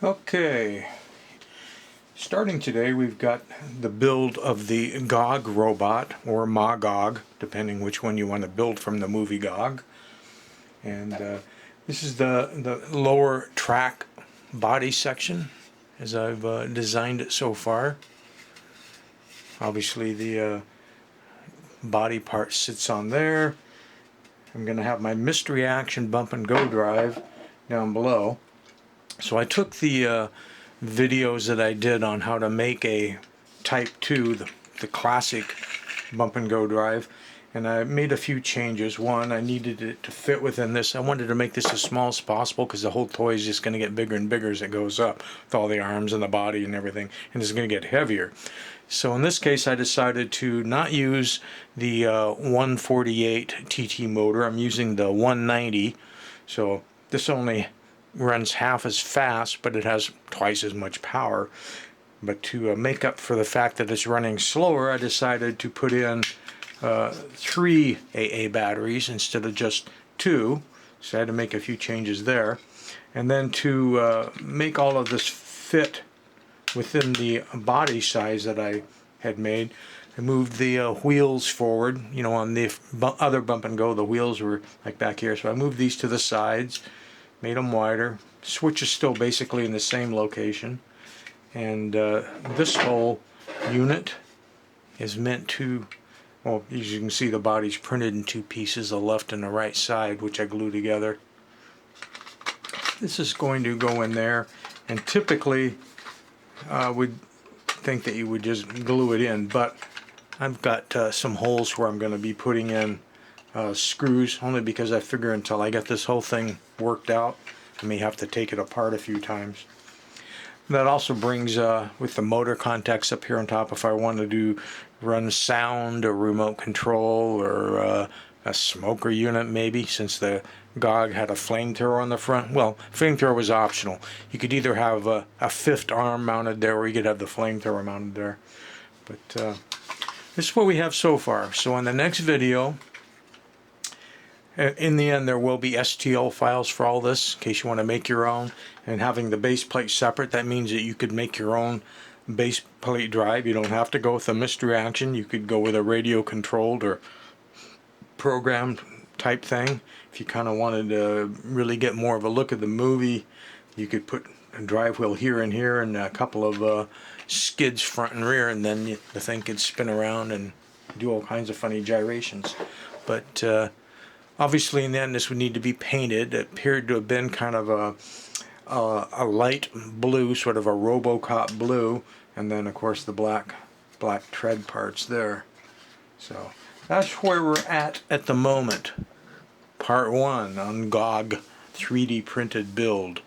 Okay, starting today we've got the build of the GOG robot, or Magog, depending which one you want to build from the movie GOG. And this is the lower track body section as I've designed it so far. Obviously the body part sits on there. I'm going to have my mystery action bump and go drive down below. So I took the videos that I did on how to make a Type 2, the classic bump and go drive, and I made a few changes. One, I needed it to fit within this. I wanted to make this as small as possible because the whole toy is just going to get bigger and bigger as it goes up with all the arms and the body and everything, and it's going to get heavier. So in this case I decided to not use the 148 TT motor. I'm using the 190, so this only runs half as fast, but it has twice as much power. But to make up for the fact that it's running slower, I decided to put in 3 AA batteries instead of just 2. So I had to make a few changes there. And then to make all of this fit within the body size that I had made, I moved the wheels forward. You know, on the other bump and go, the wheels were like back here, so I moved these to the sides, made them wider. Switch is still basically in the same location, and this whole unit is meant to, well, as you can see, the body's printed in 2 pieces, the left and the right side, which I glue together. This is going to go in there, and typically would think that you would just glue it in, but I've got some holes where I'm going to be putting in screws, only because I figure until I get this whole thing worked out I may have to take it apart a few times. That also brings with the motor contacts up here on top, if I want to run sound or remote control or a smoker unit maybe, since the GOG had a flamethrower on the front. Well, flamethrower was optional. You could either have a 5th arm mounted there, or you could have the flamethrower mounted there. But this is what we have so far. So in the next video, in the end, there will be STL files for all this in case you want to make your own. And having the base plate separate, that means that you could make your own base plate drive. You don't have to go with a mystery action. You could go with a radio controlled or programmed type thing. If you kind of wanted to really get more of a look at the movie, you could put a drive wheel here and here and a couple of skids front and rear, and then the thing could spin around and do all kinds of funny gyrations. But obviously in the end this would need to be painted. It appeared to have been kind of a light blue, sort of a Robothut blue, and then of course the black tread parts there. So that's where we're at the moment. Part 1 on GOG 3D printed build.